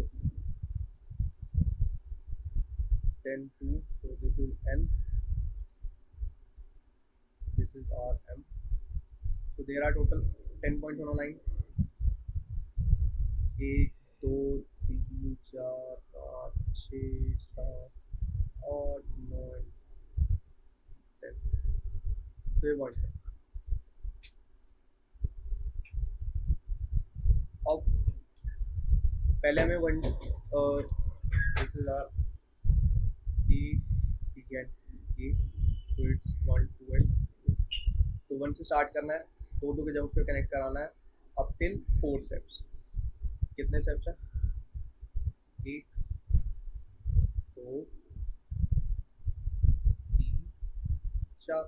10 2, so this is n, this is rm, so there are total 10 points on a line, 1 2 3 4 5 6 7 8 9 10, so ये पॉइंट है। अब पहले हमें वन, दिस इज आर ए, ठीक है, ए, सो इट्स 1 2 एंड, तो 1 से स्टार्ट करना है, दो दो के जम्प्स पे कनेक्ट कराना है अप टिल 4 स्टेप्स। कितने स्टेप्स हैं, 1 2 3 4,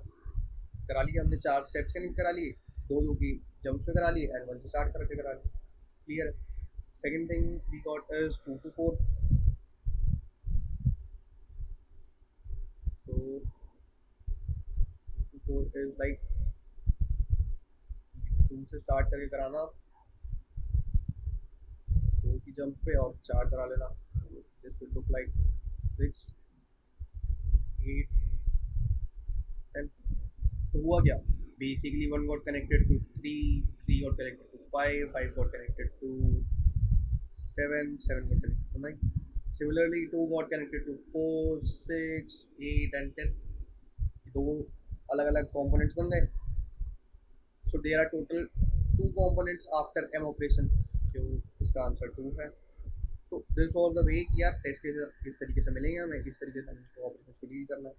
करा लिए हमने, 4 स्टेप्स कनेक्ट करा लिए, दो दो की जंप्स में करा लिए एंड 1 से स्टार्ट करके करा लिए, clear. Second thing we got is 2 to 4, so 2 to 4 is like 2 से स्टार्ट करके कराना, दो की जंप पे और 4 करा लेना, दिस विल लुक लाइक 6 8 तो हुआ क्या, basically one got connected to three, three got connected to five, five got connected to seven, seven got connected to nine, similarly two got connected to four, six, eight and ten. दो अलग अलग कंपोनेंट्स बन गए। So there are total two components after M operation, जो इसका आंसर टू है। तो दिस वाज द वे कि यार टेस्ट केस इस तरीके से मिलेंगे हमें, इस तरीके से हमको ऑपरेशन को डील करना है।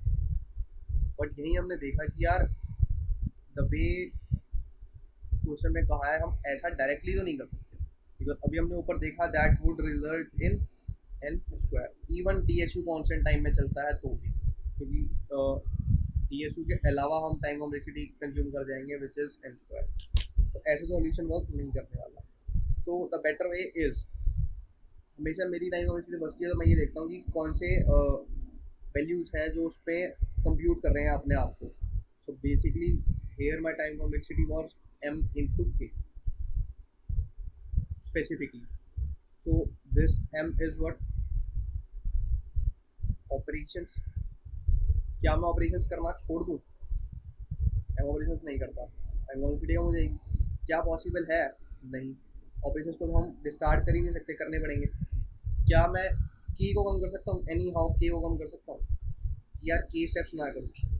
बट यही हमने देखा कि यार द वे क्वेश्चन में कहा है हम ऐसा डायरेक्टली तो नहीं कर सकते, बिकॉज अभी हमने ऊपर देखा that would result in an square, even D S U constant time में चलता है तो भी, क्योंकि डी एस यू के अलावा हम टाइम कॉम्प्लेक्सिटी कंज्यूम कर जाएंगे विच इज एन स्क्वायर। तो ऐसे तो सोल्यूशन वर्क नहीं करने वाला। So the better way is, हमेशा मेरी टाइम कॉम्प्लेक्सिटी बचती है तो मैं ये देखता हूँ कि कौन से वैल्यूज हैं जो उस पर कंप्यूट कर रहे हैं अपने आप को। So basically here my time complexity was m into k specifically. So this m is what operations, क्या मैं operations करना छोड़ दूँ, m operations नहीं करता, time complexity कम हो जाएगी। क्या पॉसिबल है, नहीं, ऑपरेशंस को तो हम डिस्कार्ड कर ही नहीं सकते, करने पड़ेंगे। क्या मैं k को कम कर सकता हूँ, एनी हाउ k को कम कर सकता हूँ कि यार k स्टेप्स ना करूँ।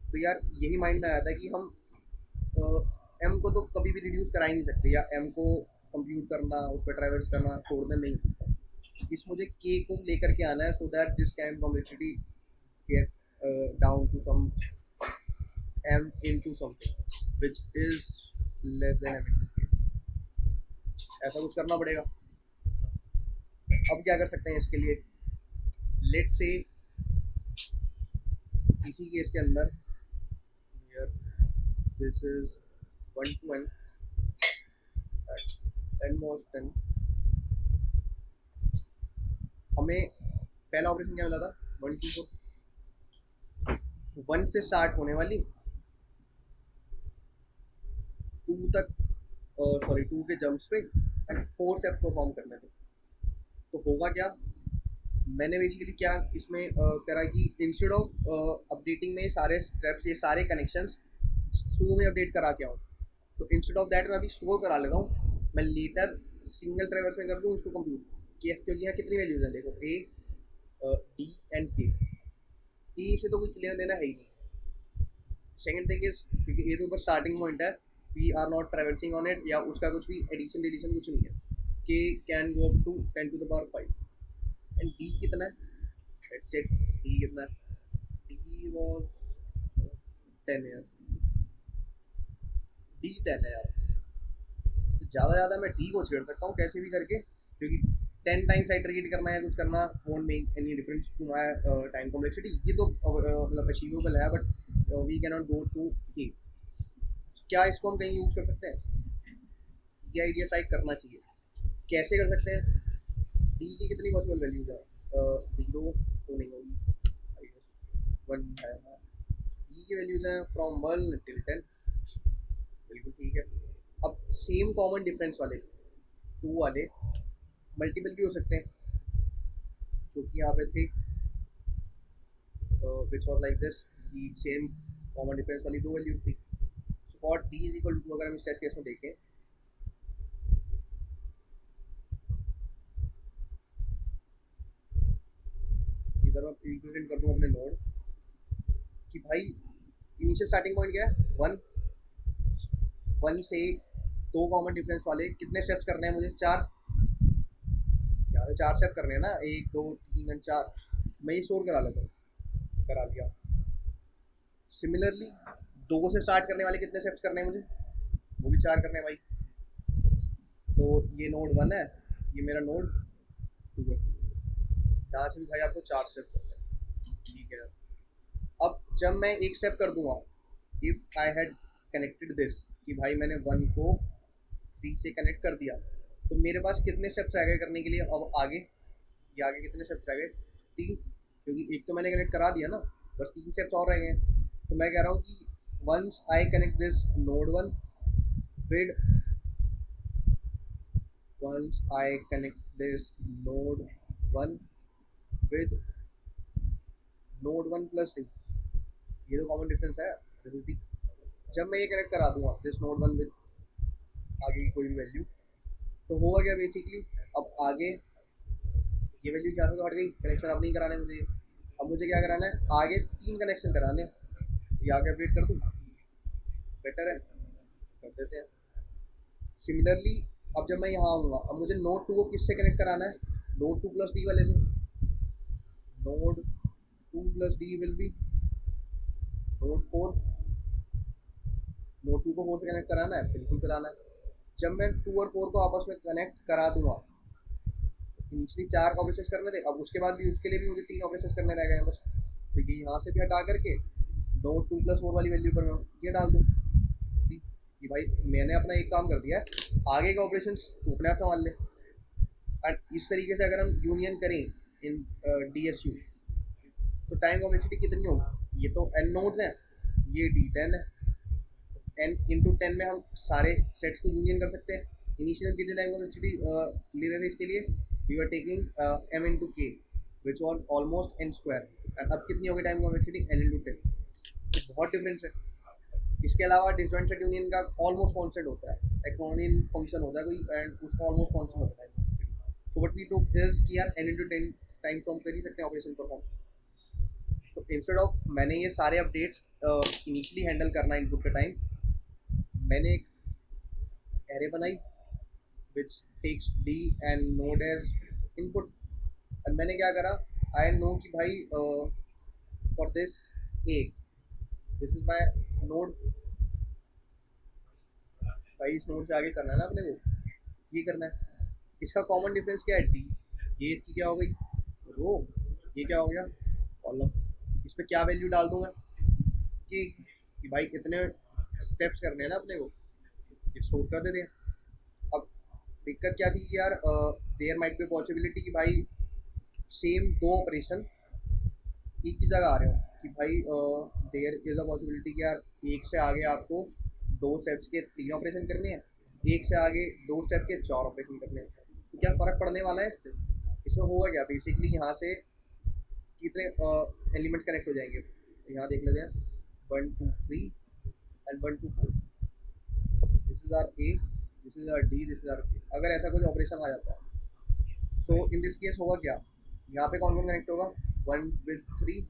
तो यार यही माइंड में आया था कि हम एम को तो कभी भी रिड्यूस करा ही नहीं सकते, या एम को कंप्यूट करना, उस पर ट्रैवर्स करना छोड़ना नहीं हो सकता। इस मुझे के को लेकर के आना है so that this time complexity get down to some M into something which is less than M into K. ऐसा कुछ करना पड़ेगा। अब क्या कर सकते हैं इसके लिए, लेट्स से इसी केस के अंदर this is 1 to n at n was 10, हमें पहला ऑपरेशन क्या मिला था, 1 2 4, 1 से स्टार्ट होने वाली 2 तक, सॉरी 2 के जंप्स पे एंड 4 स्टेप्स परफॉर्म करने थे। तो होगा क्या, मैंने बेसिकली क्या इसमें करा कि इंस्टेड ऑफ अपडेटिंग में सारे स्टेप्स, ये सारे कनेक्शंस स्टू में अपडेट करा के आऊँ, तो इंस्टेड ऑफ दैट मैं अभी स्टोर करा लेता हूँ, मैं लेटर सिंगल ट्रैवर्स में कर दूँ उसको कंप्यूट, क्योंकि यहाँ कितनी वैल्यूज हैं देखो, ए, डी एंड के। ए से तो कोई लेना देना है ही नहीं। सेकंड थिंग इज, क्योंकि ए तो ऊपर स्टार्टिंग पॉइंट है, we are not traversing on it, या उसका कुछ भी एडिशन डिलीशन कुछ नहीं है। K can go up to 10 to the power 5 and D कितना है, लेट्स चेक डी कितना है, डी वाज 10 यार, डी 10 है यार। ज़्यादा मैं डी को छेड़ सकता हूँ कैसे भी करके, क्योंकि 10 टाइम्स साइट्रिकेट करना है, कुछ करना, won't make any difference to my time complexity. ये तो मतलब अचीवेबल है, but we can not go to K. क्या इसको हम कहीं यूज़ कर सकते हैं, ये आइडिया ट्राई करना चाहिए। कैसे कर सकते हैं, डी की कितनी पॉसिबल वैल्यूज है, 0 तो नहीं होगी, आई गेस 1 है, डी की वैल्यूज हैं फ्रॉम 1 टिल 10, बिल्कुल ठीक है। अब सेम कॉमन डिफरेंस वाले 2 वाले मल्टीपल भी हो सकते हैं, जो कि यहाँ पे थे, विच वाज लाइक दिस, कि सेम कॉमन डिफरेंस वाली 2 वैल्यूज थी। So for D is equal to, अगर हम इस टेस्ट केस में देखें, इधर मैं रिप्रेजेंट कर दूँ अपने नोड कि भाई इनिशियल स्टार्टिंग पॉइंट क्या है 1, 1 से 2 कॉमन डिफरेंस वाले कितने स्टेप्स करने हैं मुझे, 4, यहाँ से 4 स्टेप करने हैं ना, 1 2 3 एंड 4, मैं ये स्टोर करा लेता हूँ, करा लिया। सिमिलरली 2 से स्टार्ट करने वाले कितने स्टेप्स करने हैं मुझे, वो भी 4 करने हैं भाई। तो ये नोड 1 है, ये मेरा नोड 2 है, यहाँ से भी भाई आपको 4 स्टेप करते हैं, ठीक है। अब जब मैं एक स्टेप कर दूंगा, if I had connected this, कि भाई मैंने 1 को 3 से कनेक्ट कर दिया, तो मेरे पास कितने स्टेप्स रह गए करने के लिए, अब आगे, ये आगे कितने स्टेप्स रह गए, 3, क्योंकि एक तो मैंने कनेक्ट करा दिया ना, बस 3 स्टेप्स और रह गए। तो मैं कह रहा हूँ कि once I connect this node 1 with, once I connect this node 1 with node 1 plus 2, ये तो कॉमन डिफरेंस है, जब मैं ये कनेक्ट करा दूंगा दिस नोड वन विद आगे की कोई भी वैल्यू, तो होगा क्या बेसिकली, अब आगे ये वैल्यू यहाँ से तो हट गई, कनेक्शन अब नहीं कराना है मुझे। अब मुझे क्या कराना है, आगे 3 कनेक्शन कराने हैं। ये आगे अपडेट कर दूँ, बेटर है, कर देते हैं। सिमिलरली अब जब मैं यहाँ आऊँगा, अब मुझे नोड 2 को किससे कनेक्ट कराना है, नोड 2 प्लस डी वाले से। Node 2 plus D will V node 4। Node 2 को 4 से कनेक्ट कराना है, बिल्कुल कराना है। जब मैं 2 और 4 को आपस में कनेक्ट करा दूंगा, इनिशियली 4 ऑपरेशंस करने थे, अब उसके बाद भी उसके लिए भी मुझे 3 ऑपरेशंस करने रह गए हैं बस। तो ये यहाँ से भी हटा करके नोड 2 प्लस 4 वाली वैल्यू पर मैं ये डाल दूँ कि भाई मैंने अपना एक काम कर दिया है, आगे का ऑपरेशंस तू अपने आप संभाल ले। एंड इस तरीके से अगर हम यूनियन करें इन DSU, तो टाइम कॉम्प्लेक्सिटी कितनी होगी, ये तो n नोड्स हैं, ये D10 है, n इंटू 10 में हम सारे सेट्स को यूनियन कर सकते हैं। इनिशियल हम कितने टाइम कॉम्प्लेक्सिटी ले रहे थे इसके लिए, we were taking m into k which was almost n square, and अब कितनी होगी टाइम कॉम्प्लेक्सिटी, n इंटू 10। तो बहुत डिफरेंस है। इसके अलावा डिसजॉइंट सेट यूनियन का ऑलमोस्ट कॉन्स्टेंट होता है, एक्सपोनेंशियल फंक्शन होता है कोई, एंड उसका ऑलमोस्ट कॉन्स्टेंट होता है। So what we took is कि यार n इंटू 10 टाइम्स हम कर ही सकते हैं ऑपरेशन परफॉर्म। तो इंस्टेड ऑफ मैंने ये सारे अपडेट्स इनिशियली हैंडल करना इनपुट के टाइम, मैंने एक एरे बनाई which takes d and node as input। और मैंने क्या करा, आई नो कि भाई for this a, this is my node, भाई इस नोड से आगे करना है ना अपने को, ये करना है। इसका कॉमन डिफरेंस क्या है, d, ये इसकी क्या हो गई रो, ये क्या हो गया कॉलम। इस पर क्या वैल्यू डाल दूँ मैं कि भाई इतने स्टेप्स करने हैं ना अपने को, ये स्टोर कर देते हैं। अब दिक्कत क्या थी कि यार देयर माइट बी पॉसिबिलिटी कि भाई सेम 2 ऑपरेशन एक ही जगह आ रहे हो, कि भाई देयर इज अ पॉसिबिलिटी कि यार एक से आगे आपको 2 स्टेप्स के 3 ऑपरेशन करने हैं, एक से आगे 2 स्टेप के 4 ऑपरेशन करने हैं। तो क्या फ़र्क पड़ने वाला है इससे, इसमें होगा क्या बेसिकली, यहाँ से कितने एलिमेंट्स कनेक्ट हो जाएंगे, यहाँ देख लेते हैं 1 2 3 and 1 2 4, this is R A, this is R D, this is R K. अगर ऐसा कुछ ऑपरेशन आ जाता है, सो इन दिस केस होगा क्या, यहाँ पे कौन कौन कनेक्ट होगा, 1 with 3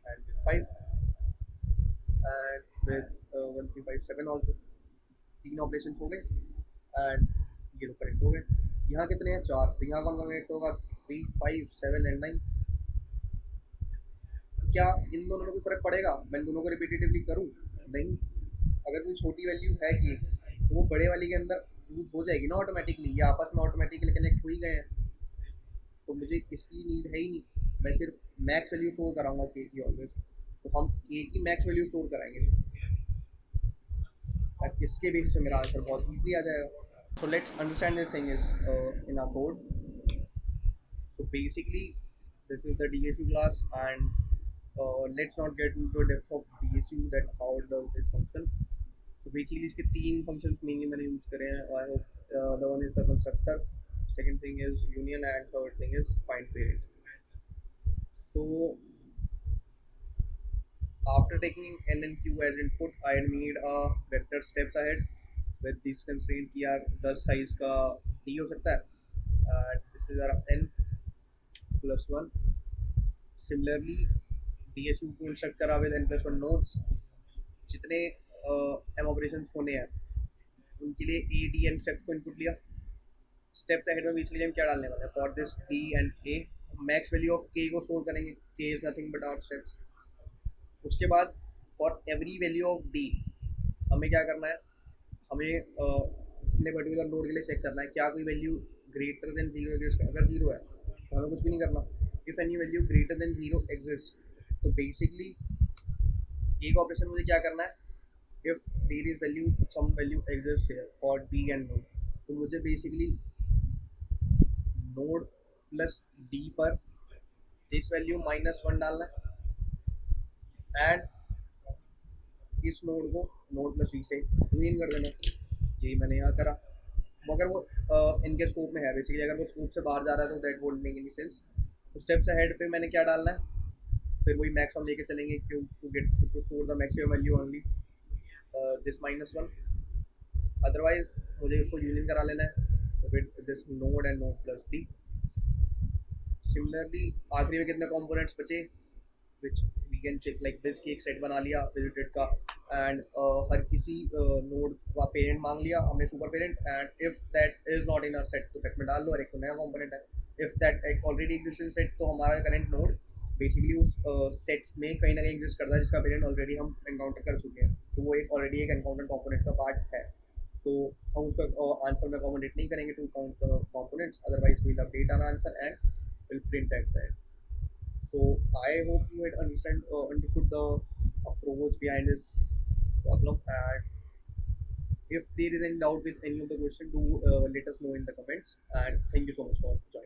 and with 5 and with 1 3 5 7 also, 3 operation हो गए एंड ये लोग कनेक्ट हो गए। यहाँ कितने हैं, 4, तो यहाँ कौन कौन कनेक्ट होगा, 3 5 7 एंड 9। तो क्या इन दोनों में कोई फर्क पड़ेगा, मैं इन दोनों को रिपीटेटिवली करूँ, नहीं। अगर कोई छोटी वैल्यू है कि तो वो बड़े वाली के अंदर यूज हो जाएगी ना ऑटोमेटिकली, ये आपस में ऑटोमेटिकली कनेक्ट हो ही गए हैं, तो मुझे इसकी नीड है ही नहीं। मैं सिर्फ मैक्स वैल्यू स्टोर कराऊंगा के की ऑलवेज, तो हम के की मैक्स वैल्यू स्टोर कराएंगे, और इसके बेसिस पे मेरा आंसर बहुत ईजिली आ जाएगा। So let's understand this thing is in our code. So basically this is the DSU class, and let's not get into depth of DSU that how does this function। So basically इसके 3 functions mainly मैंने यूज करे हैं। I hope the one is the constructor, second thing is union, and third thing is find parent। So after taking n and q as input, I had made a vector steps ahead with this constraint कि यार 10 size का d हो सकता है, and this is our n plus 1। Similarly DSU को इंस्ट्रक्ट करा with n plus 1 nodes, जितने m ऑपरेशंस होने हैं उनके लिए a d n स्टेप्स को इनपुट लिया। स्टेप्स अहेड में बेसिकली हम क्या डालने वाले हैं, for this d and a max value of k को स्टोर करेंगे, k is nothing but our steps. उसके बाद for every value of d हमें क्या करना है, हमें अपने पर्टिकुलर नोड के लिए चेक करना है क्या कोई वैल्यू ग्रेटर देन 0 एग्जिस्ट। अगर 0 है तो हमें कुछ भी नहीं करना, if any value greater than 0 exist, तो बेसिकली एक ऑपरेशन मुझे क्या करना है, if there is value some value exist here for d and node, तो मुझे बेसिकली नोड प्लस d पर दिस वैल्यू -1 डालना है, एंड इस नोड को नोड प्लस d से यूनियन कर देना। यही मैंने यहाँ करा। अगर वो इनके स्कोप में है बेसिकली, अगर वो स्कोप से बाहर जा रहा है तो that won't make any sense. तो स्टेप्स अहेड पे मैंने क्या डालना है, फिर वही मैक्स हम लेके चलेंगे क्यों, to get to store the maximum value only. this minus one. Otherwise मुझे उसको यूनियन करा लेना है with this node and node plus b. Similarly आखिरी में कितने components बचे, which we can check like this कि एक set बना लिया visited का, and हर किसी node का parent मांग लिया हमने super parent, and if that is not in our set तो set में डाल लो और एक नया component है. If that already exists in set तो हमारा current node बेसिकली उस सेट में कहीं ना कहीं एग्जिस्ट करता है जिसका पेरेंट ऑलरेडी हम एनकाउंटर कर चुके हैं, तो वो एक ऑलरेडी एक एनकाउंटर कंपोनेंट का पार्ट है. तो हम उसका आंसर में अकोमोडेट नहीं करेंगे to count the components, otherwise we will update our answer and will print at that. So I hope you had understood the approach behind this problem, and if there is any doubt with any of the question, do let us know in the comments, and thank you so much for joining.